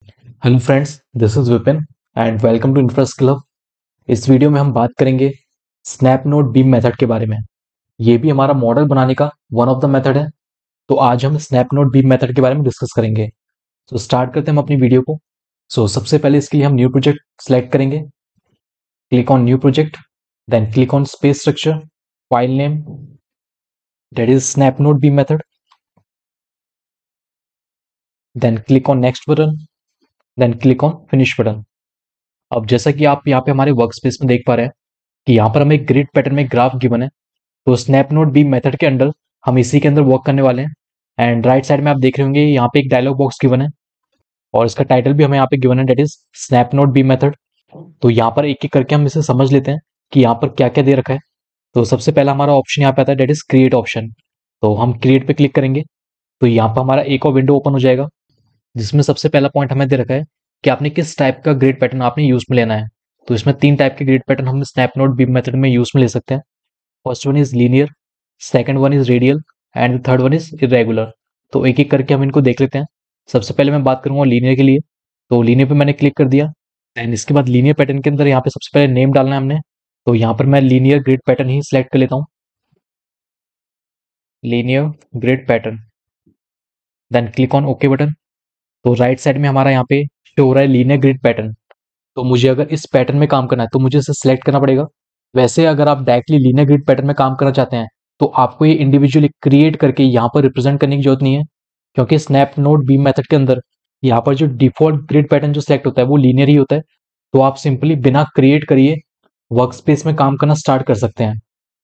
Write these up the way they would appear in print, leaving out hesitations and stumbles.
Hello friends, this is Vipin and welcome to infras club. इस video में हम बात करेंगे स्नैप नोड बीम मेथड के बारे में। ये भी हमारा मॉडल बनाने का वन ऑफ द मेथड है। तो आज हम स्नैप नोड बीम मेथड के बारे में डिस्कस करेंगे। तो स्टार्ट करते हैं हम अपनी वीडियो को। सबसे पहले इसके लिए हम न्यू प्रोजेक्ट सेलेक्ट करेंगे। Click on new project, then click on space structure, file name that is snap node beam method, then click on next button, then click on finish button. अब जैसा कि आप यहाँ पे हमारे वर्क स्पेस में देख पा रहे हैं कि यहाँ पर हमें एक ग्रिड पैटर्न में ग्राफ गिवन है। तो स्नैप नोड बीम मेथड के अंडर हम इसी के अंदर वर्क करने वाले हैं। एंड राइट साइड में आप देख रहे होंगे यहाँ पे एक डायलॉग बॉक्स गिवन है और इसका टाइटल भी हमें यहाँ पे गिवन है, that is snap node beam method. तो यहाँ पर एक एक करके हम इसे समझ लेते हैं कि यहाँ पर क्या क्या दे रखा है। तो सबसे पहला हमारा ऑप्शन यहाँ पे आता है, डेट इज क्रिएट ऑप्शन। तो हम क्रिएट पे क्लिक करेंगे तो यहाँ पर हमारा एक और विंडो ओपन हो जाएगा जिसमें सबसे पहला पॉइंट हमें दे रखा है कि आपने किस टाइप का ग्रिड पैटर्न आपने यूज में लेना है। तो इसमें तीन टाइप के ग्रिड पैटर्न हम स्नैप नोड बीम मेथड में यूज में ले सकते हैं। First one is linear, second one is radial and third one is irregular. तो एक एक करके हम इनको देख लेते हैं। सबसे पहले मैं बात करूंगा लीनियर के लिए। तो लीनियर पे मैंने क्लिक कर दिया एंड इसके बाद लीनियर पैटर्न के अंदर यहाँ पे सबसे पहले नेम डालना है हमने। तो यहाँ पर मैं लीनियर ग्रिड पैटर्न ही सिलेक्ट कर लेता हूँ, linear grid pattern, then click on okay button. तो राइट साइड में हमारा यहाँ पे शो हो रहा है लीनियर ग्रिड पैटर्न। तो मुझे अगर इस पैटर्न में काम करना है तो मुझे इसे सिलेक्ट करना पड़ेगा। वैसे अगर आप डायरेक्टली लीनियर ग्रिड पैटर्न में काम करना चाहते हैं तो आपको ये इंडिविजुअली क्रिएट करके यहाँ पर रिप्रेजेंट करने की जरूरत नहीं है, क्योंकि स्नैप नोड बीम मेथड के अंदर यहाँ पर जो डिफॉल्ट ग्रिड पैटर्न जो सिलेक्ट होता है वो लीनियर ही होता है। तो आप सिंपली बिना क्रिएट करिए वर्क स्पेस में काम करना स्टार्ट कर सकते हैं।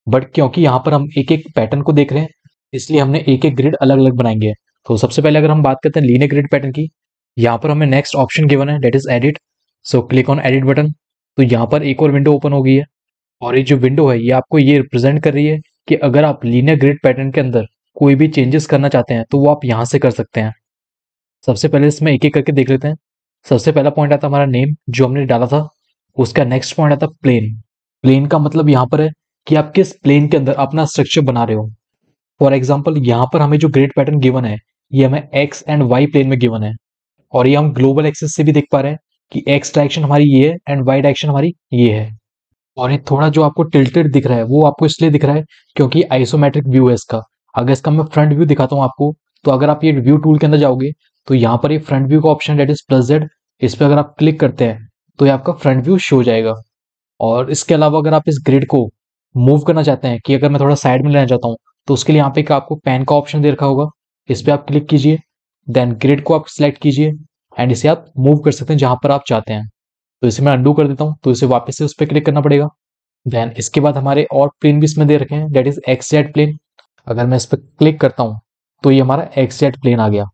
बट क्योंकि यहाँ पर हम एक एक पैटर्न को देख रहे हैं इसलिए हमने एक एक ग्रिड अलग अलग बनाएंगे। तो सबसे पहले अगर हम बात करते हैं लीनियर ग्रिड पैटर्न की, यहाँ पर हमें नेक्स्ट ऑप्शन गिवन है, that is edit. Click on edit button. तो यहाँ पर एक और विंडो ओपन हो गई है और ये जो विंडो है ये आपको ये रिप्रेजेंट कर रही है कि अगर आप लीनियर ग्रिड पैटर्न के अंदर कोई भी चेंजेस करना चाहते हैं तो वो आप यहाँ से कर सकते हैं। सबसे पहले इसमें एक एक करके देख लेते हैं। सबसे पहला पॉइंट आता है हमारा नेम जो हमने डाला था। उसका नेक्स्ट पॉइंट आता है प्लेन। प्लेन का मतलब यहाँ पर है कि आप किस प्लेन के अंदर अपना स्ट्रक्चर बना रहे हो। फॉर एग्जाम्पल यहाँ पर हमें जो ग्रिड पैटर्न गिवन है ये हमें एक्स एंड वाई प्लेन में गिवन है और ये हम ग्लोबल एक्सिस से भी देख पा रहे हैं कि एक्स डायरेक्शन हमारी ये है एंड वाई डायरेक्शन हमारी ये है। और ये थोड़ा जो आपको टिल्टेड दिख रहा है वो आपको इसलिए दिख रहा है क्योंकि आइसोमेट्रिक व्यू है इसका। अगर इसका मैं फ्रंट व्यू दिखाता हूँ आपको, तो अगर आप ये व्यू टूल के अंदर जाओगे तो यहाँ पर ये फ्रंट व्यू का option that is plus Z, इस पर अगर आप क्लिक करते हैं तो ये आपका फ्रंट व्यू शो हो जाएगा। और इसके अलावा अगर आप इस ग्रिड को मूव करना चाहते हैं कि अगर मैं थोड़ा साइड में लेना चाहता हूँ तो उसके लिए यहाँ पे एक आपको पेन का ऑप्शन दे रखा होगा, इस पर आप क्लिक कीजिए, देन ग्रिड को आप सिलेक्ट कीजिए एंड इसे आप मूव कर सकते हैं जहां पर आप चाहते हैं। तो इसे मैं अंडू कर देता हूँ तो इसे वापस से उस पर क्लिक करना पड़ेगा। देन इसके बाद हमारे और प्लेन भी इसमें दे रखे हैं, that is X Z plane. अगर मैं इस पर क्लिक करता हूँ तो ये हमारा एक्स जेड प्लेन आ गया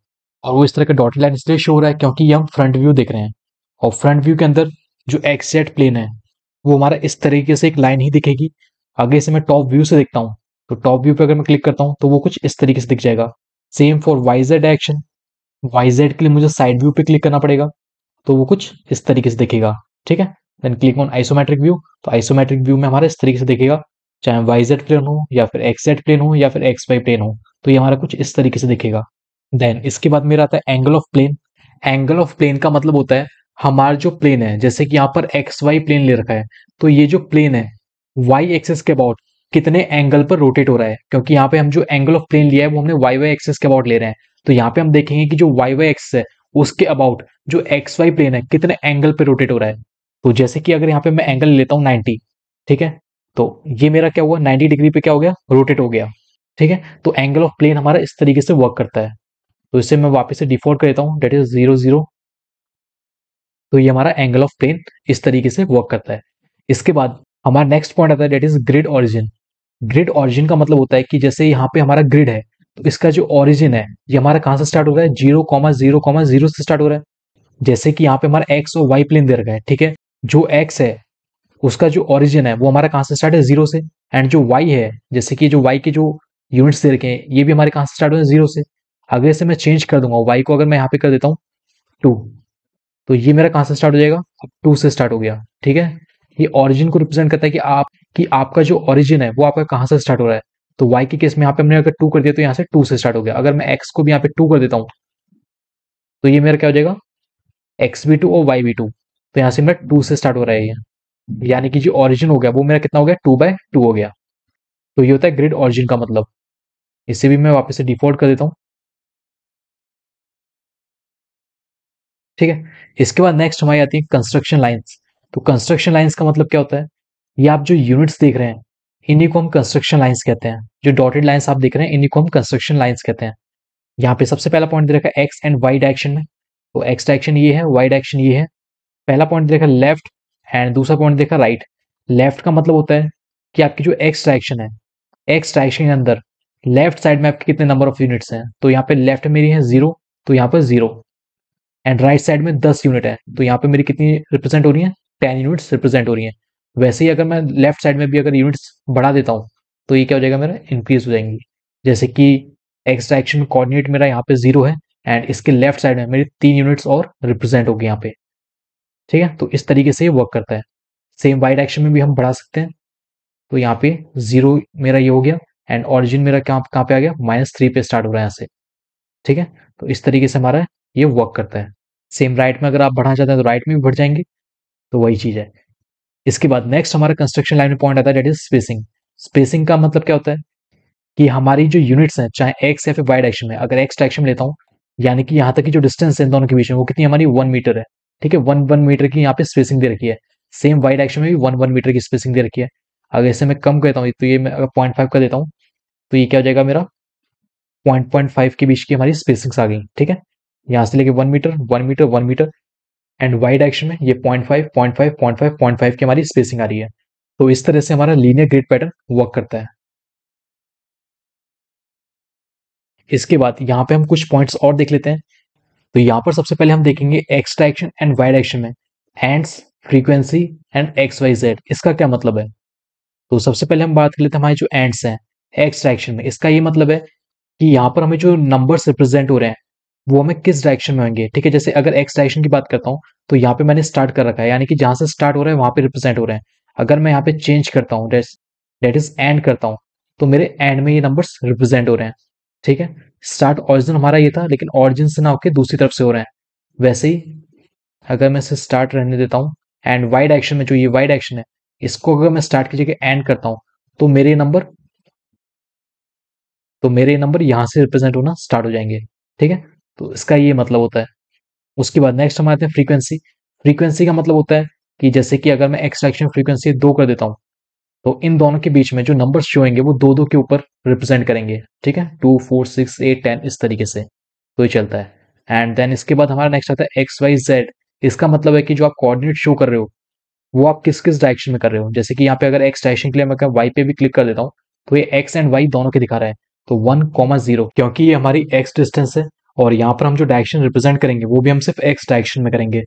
और वो इस तरह का डॉटेड लाइन इसलिए शो हो रहा है क्योंकि ये हम फ्रंट व्यू देख रहे हैं और फ्रंट व्यू के अंदर जो एक्स जेड प्लेन है वो हमारा इस तरीके से एक लाइन ही दिखेगी। अगर इसे मैं टॉप व्यू से देखता हूँ तो टॉप व्यू पे अगर मैं क्लिक करता हूँ तो वो कुछ इस तरीके से दिख जाएगा। Same for Y Z direction, Y Z के लिए मुझे साइड व्यू पे क्लिक करना पड़ेगा तो वो कुछ इस तरीके से दिखेगा। ठीक है, then click on isometric view. तो आइसोमेट्रिक व्यू में हमारा इस तरीके से दिखेगा, चाहे वाई जेड प्लेन हो या फिर एक्स जेड प्लेन हो या फिर एक्स वाई प्लेन हो, तो ये हमारा कुछ इस तरीके से दिखेगा। देन इसके बाद मेरा आता है angle of plane. Angle of plane का मतलब होता है हमारा जो प्लेन है, जैसे कि यहाँ पर एक्स वाई प्लेन ले रखा है, तो ये जो प्लेन है वाई एक्सिस के अबाउट कितने एंगल पर रोटेट हो रहा है, क्योंकि यहाँ पे हम जो एंगल ऑफ प्लेन लिया है वो हमने वाई वाई एक्सिस के अबाउट ले रहे हैं। तो यहाँ पे हम देखेंगे कि जो वाई वाई एक्सिस है उसके अबाउट जो एक्स वाई प्लेन है कितने एंगल पे रोटेट हो रहा है। तो जैसे कि अगर यहाँ पे मैं एंगल लेता हूँ 90, ठीक है, तो ये मेरा क्या हुआ 90 डिग्री पे क्या हो गया, रोटेट हो गया। ठीक है, तो एंगल ऑफ प्लेन हमारा इस तरीके से वर्क करता है। तो इसे मैं वापस से डिफॉल्ट कर देता हूँ, डेट इज 0 0। तो ये हमारा एंगल ऑफ प्लेन इस तरीके से वर्क करता है। इसके बाद हमारा नेक्स्ट पॉइंट आता है, that is grid origin. Grid origin का मतलब होता है कि जैसे यहाँ पे हमारा ग्रिड है तो इसका जो ऑरिजिन है ये हमारा कहाँ से स्टार्ट हो रहा है, 0 0 0 से स्टार्ट हो रहा है। जैसे कि यहाँ पे हमारा एक्स और वाई प्लेन दे रखा है, ठीक है, जो एक्स है उसका जो ओरिजिन है वो हमारा कहाँ से स्टार्ट है, 0 से। एंड जो वाई है, जैसे कि जो वाई के जो यूनिट्स दे रखे हैं ये भी हमारे कहाँ से स्टार्ट हो रहे हैं, 0 से। अगर इसे मैं चेंज कर दूंगा, वाई को अगर मैं यहाँ पे कर देता हूँ 2, तो ये मेरा कहाँ से स्टार्ट हो जाएगा, अब 2 से स्टार्ट हो गया। ठीक है, ये ओरिजिन को रिप्रेजेंट करता है कि आपका जो ओरिजिन है वो आपका कहाँ से स्टार्ट हो रहा है। तो वाई के केस में यहाँ पे हमने अगर 2 कर दिया तो यहाँ से 2 से स्टार्ट हो गया। अगर मैं एक्स को भी यहाँ पे 2 कर देता हूँ तो ये मेरा क्या हो जाएगा, XV2 और YV2। तो यहाँ से मेरा 2 से स्टार्ट हो रहा है ये, यानी कि जो ऑरिजिन हो गया वो मेरा कितना हो गया, 2/2 हो गया। तो ये होता है ग्रिड ऑरिजिन का मतलब। इसे भी मैं वापस से डिफॉल्ट कर देता हूँ। ठीक है, इसके बाद नेक्स्ट हमारी आती है कंस्ट्रक्शन लाइंस। तो कंस्ट्रक्शन लाइंस का मतलब क्या होता है, ये आप जो यूनिट्स देख रहे हैं इन्हीं को हम कंस्ट्रक्शन लाइंस कहते हैं। जो डॉटेड लाइंस आप देख रहे हैं इन्हीं को हम कंस्ट्रक्शन लाइंस कहते हैं। यहाँ पे सबसे पहला पॉइंट दे रखा है एक्स एंड वाई डायरेक्शन में। तो एक्स डायरेक्शन ये है, वाई डायरेक्शन ये है। पहला पॉइंट देखा लेफ्ट एंड दूसरा पॉइंट देखा राइट। लेफ्ट का मतलब होता है कि आपकी जो एक्स डायरेक्शन है, एक्स डायरेक्शन के अंदर लेफ्ट साइड में आपके कितने नंबर ऑफ यूनिट्स हैं। तो यहाँ पे लेफ्ट मेरी है 0, तो यहाँ पर 0। एंड राइट साइड में 10 यूनिट है, तो यहाँ पे मेरी कितनी रिप्रेजेंट हो रही है, 10 यूनिट्स रिप्रेजेंट हो रही है। वैसे ही अगर मैं लेफ्ट साइड में भी अगर यूनिट्स बढ़ा देता हूँ तो ये क्या हो जाएगा, मेरा इंक्रीज हो जाएंगी। जैसे कि एक्स डायरेक्शन में कोऑर्डिनेट मेरा यहाँ पे 0 है एंड इसके लेफ्ट साइड में मेरी 3 यूनिट्स और रिप्रेजेंट होगी यहाँ पे। ठीक है, तो इस तरीके से ये वर्क करता है। सेम वाई डायरेक्शन में भी हम बढ़ा सकते हैं। तो यहाँ पे 0 मेरा ये हो गया एंड ऑरिजिन मेरा कहाँ पे आ गया, -3 पे स्टार्ट हो रहा है यहाँ से। ठीक है, तो इस तरीके से हमारा ये वर्क करता है। सेम राइट में अगर आप बढ़ना चाहते हैं तो राइट में भी बढ़ जाएंगे, तो वही चीज है। इसके बाद नेक्स्ट हमारा कंस्ट्रक्शन लाइन में पॉइंट आता है दैट इज स्पेसिंग। स्पेसिंग का मतलब क्या होता है कि हमारी जो यूनिट्स हैं चाहे एक्स या फिर वाई डायरेक्शन में, अगर एक्स डायरेक्शन में लेता हूँ यानी कि यहाँ तक की जो डिस्टेंस है इन दोनों के बीच में वो कितनी हमारी 1 मीटर है। ठीक है, 1 1 मीटर की यहाँ पे स्पेसिंग दे रखी है। सेम वाई डायरेक्शन में भी 1 1 मीटर की स्पेसिंग दे रखी है। अगर इसे मैं कम करता हूँ तो ये मैं अगर 0.5 कर देता हूँ तो ये क्या हो जाएगा, मेरा 0.5 के बीच की हमारी स्पेसिंग्स आ गई। ठीक है, यहाँ से लेके 1 meter 1 meter 1 meter and Y direction में ये 0.5 0.5 0.5 0.5 की हमारी स्पेसिंग आ रही है। तो इस तरह से हमारा लीनियर ग्रिड पैटर्न वर्क करता है। इसके बाद यहाँ पे हम कुछ पॉइंट्स और देख लेते हैं। तो यहाँ पर सबसे पहले हम देखेंगे x direction and Y direction में ends, frequency and x y z, इसका क्या मतलब है। तो सबसे पहले हम बात कर लेते हैं हमारे जो एंड्स हैं एक्स डायरेक्शन में। इसका ये मतलब है कि यहाँ पर हमें जो नंबर्स रिप्रेजेंट हो रहे हैं वो हमें किस डायरेक्शन में होंगे। ठीक है, जैसे अगर एक्स डायरेक्शन की बात करता हूँ तो यहाँ पे मैंने स्टार्ट कर रखा है, यानी कि जहां से स्टार्ट हो रहा है वहां पे रिप्रेजेंट हो रहे हैं। अगर मैं यहाँ पे चेंज करता हूँ, डेट इज एंड करता हूँ, तो मेरे एंड में ये नंबर्स रिप्रेजेंट हो रहे हैं। ठीक है, स्टार्ट ऑरिजिन हमारा ये था लेकिन ऑरिजिन से ना होकर दूसरी तरफ से हो रहे हैं। वैसे ही अगर मैं इसे स्टार्ट रहने देता हूँ एंड वाई डायरेक्शन में जो ये वाई डायरेक्शन है इसको अगर मैं स्टार्ट की जगह एंड करता हूँ तो मेरे नंबर यहां से रिप्रेजेंट होना स्टार्ट हो जाएंगे। ठीक है, तो इसका ये मतलब होता है। उसके बाद नेक्स्ट हम आते हैं फ्रीक्वेंसी। फ्रीक्वेंसी का मतलब होता है कि जैसे कि अगर मैं एक्स डायरेक्शन फ्रीक्वेंसी 2 कर देता हूँ तो इन दोनों के बीच में जो नंबर्स शो होंगे वो 2 2 के ऊपर रिप्रेजेंट करेंगे। ठीक है, 2 4 6 8 10 इस तरीके से। तो ये चलता है। एंड देन इसके बाद हमारा नेक्स्ट आता है एक्स वाई जेड। इसका मतलब है कि जो आप कोऑर्डिनेट शो कर रहे हो वो आप किस किस डायरेक्शन में कर रहे हो। जैसे कि यहाँ पे अगर एक्स डायरेक्शन के लिए मैं वाई पे भी क्लिक कर देता हूँ तो ये एक्स एंड वाई दोनों के दिखा रहा है। तो 1,0 क्योंकि ये हमारी एक्स डिस्टेंस है और यहाँ पर हम जो डायरेक्शन रिप्रेजेंट करेंगे वो भी हम सिर्फ एक्स डायरेक्शन में करेंगे।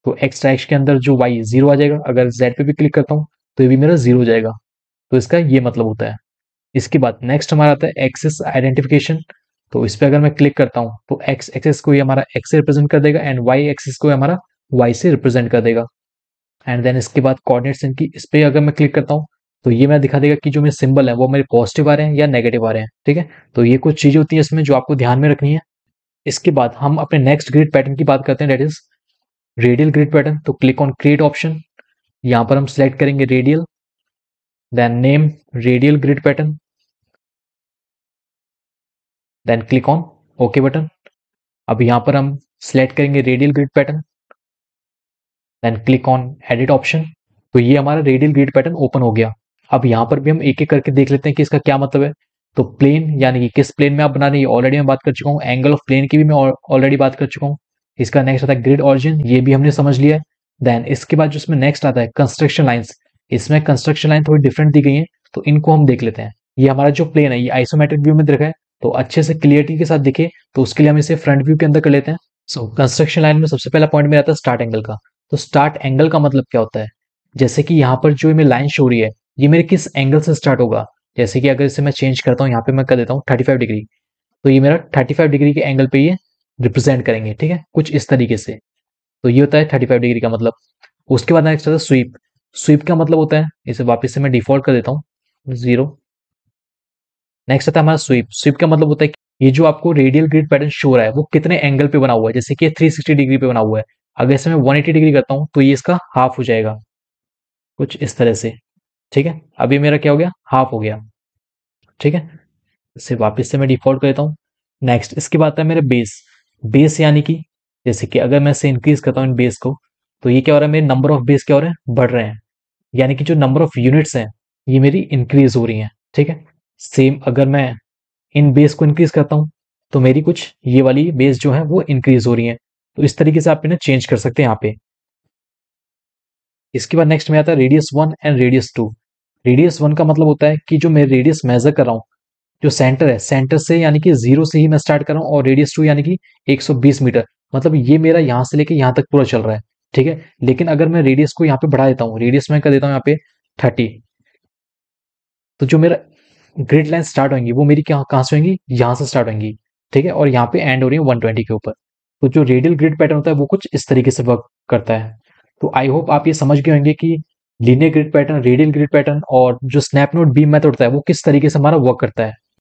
तो एक्स डायरेक्शन के अंदर जो वाई 0 आ जाएगा, अगर जेड पे भी क्लिक करता हूँ तो ये भी मेरा 0 हो जाएगा। तो इसका ये मतलब होता है। इसके बाद नेक्स्ट हमारा आता है एक्सिस आइडेंटिफिकेशन। तो इस पर अगर मैं क्लिक करता हूँ तो एक्स एक्सिस को ये हमारा एक्स से रिप्रेजेंट कर देगा एंड वाई एक्सिस को ये हमारा वाई से रिप्रेजेंट कर देगा। एंड देन इसके बाद कोऑर्डिनेट्स इनकी, इस पे अगर मैं क्लिक करता हूँ तो ये मैं दिखा देगा कि जो मेरे सिंबल है वो मेरे पॉजिटिव आ रहे हैं या नेगेटिव आ रहे हैं। ठीक है, तो ये कुछ चीजें होती है इसमें जो आपको ध्यान में रखनी है। इसके बाद हम अपने नेक्स्ट ग्रिड पैटर्न की बात करते हैं, that is radial grid pattern. तो क्लिक ऑन क्रिएट ऑप्शन, यहाँ पर हम सिलेक्ट करेंगे radial, then name radial grid pattern, then click on okay button. अब यहाँ पर हम सिलेक्ट करेंगे radial grid pattern, then click on edit option. तो ये हमारा रेडियल ग्रिड पैटर्न ओपन हो गया। अब यहाँ पर भी हम एक एक करके देख लेते हैं कि इसका क्या मतलब है। तो प्लेन यानी कि किस प्लेन में आप बना रहे हैं ऑलरेडी मैं बात कर चुका हूँ। एंगल ऑफ प्लेन की भी मैं ऑलरेडी बात कर चुका हूँ। इसका नेक्स्ट आता है ग्रिड ऑरिजिन, ये भी हमने समझ लिया है। देन इसके बाद जो इसमें नेक्स्ट आता है कंस्ट्रक्शन लाइन्स। इसमें कंस्ट्रक्शन लाइन थोड़ी डिफरेंट दी गई है तो इनको हम देख लेते हैं। ये हमारा जो प्लेन है ये आइसोमेट्रिक व्यू में दिखा है, तो अच्छे से क्लियरिटी के साथ दिखे तो उसके लिए हम इसे फ्रंट व्यू के अंदर कर लेते हैं। सो कंस्ट्रक्शन लाइन में सबसे पहला पॉइंट में आता है स्टार्ट एंगल का। तो स्टार्ट एंगल का मतलब क्या होता है, जैसे कि यहाँ पर जो मेरी लाइन शो हो रही है ये मेरे किस एंगल से स्टार्ट होगा। जैसे कि अगर इसे मैं चेंज करता हूँ, यहाँ पे मैं कर देता हूँ 35 डिग्री, तो ये मेरा 35 डिग्री के एंगल पे ये रिप्रेजेंट करेंगे। ठीक है, कुछ इस तरीके से। तो ये होता है 35 डिग्री का मतलब। उसके बाद नेक्स्ट आता है स्वीप। स्वीप का मतलब होता है, इसे वापस से मैं डिफॉल्ट कर देता हूँ 0। नेक्स्ट आता है हमारा स्वीप। स्वीप का मतलब होता है कि ये जो आपको रेडियल ग्रिड पैटर्न शो रहा है वो कितने एंगल पे बना हुआ है। जैसे कि 360 डिग्री पे बना हुआ है अगर इसे मैं 180 डिग्री करता हूँ तो ये इसका हाफ हो जाएगा, कुछ इस तरह से। ठीक है, अभी मेरा क्या हो गया, हाफ हो गया। ठीक है, इसे वापस से मैं डिफॉल्ट कर देता हूँ। नेक्स्ट इसके बाद आता है मेरे बेस। बेस यानी कि जैसे कि अगर मैं इसे इंक्रीज करता हूँ इन बेस को, तो ये क्या हो रहा है, मेरे नंबर ऑफ बेस क्या हो रहे हैं, बढ़ रहे हैं। यानी कि जो नंबर ऑफ यूनिट्स हैं ये मेरी इंक्रीज हो रही हैं। ठीक है, सेम अगर मैं इन बेस को इंक्रीज करता हूँ तो मेरी कुछ ये वाली बेस जो है वो इंक्रीज हो रही है। तो इस तरीके से आप इन्हें चेंज कर सकते हैं यहाँ पे। इसके बाद नेक्स्ट में आता है रेडियस 1 एंड रेडियस 2। रेडियस 1 का मतलब होता है कि जो मैं रेडियस मेजर कर रहा हूँ, जो सेंटर है, सेंटर से यानी कि 0 से ही मैं स्टार्ट कर रहा हूँ, और रेडियस 2 यानी कि 120 मीटर, मतलब ये मेरा यहाँ से लेके यहाँ तक पूरा चल रहा है। ठीक है, लेकिन अगर मैं रेडियस को यहाँ पे बढ़ा देता हूँ, रेडियस में कर देता हूँ यहाँ पे 30, तो जो मेरा ग्रिड लाइन स्टार्ट होंगी वो मेरी क्या कहाँ से होंगी, यहाँ से स्टार्ट होंगी। ठीक है, और यहाँ पे एंड हो रही है 120 के ऊपर। तो जो रेडियल ग्रिड पैटर्न होता है वो कुछ इस तरीके से वर्क करता है। तो आई होप आप ये समझ गए होंगे कि linear grid pattern, radial grid pattern और जो स्नैप नोड बीम मेथड होता है वो किस तरीके से हमारा वर्क करता है।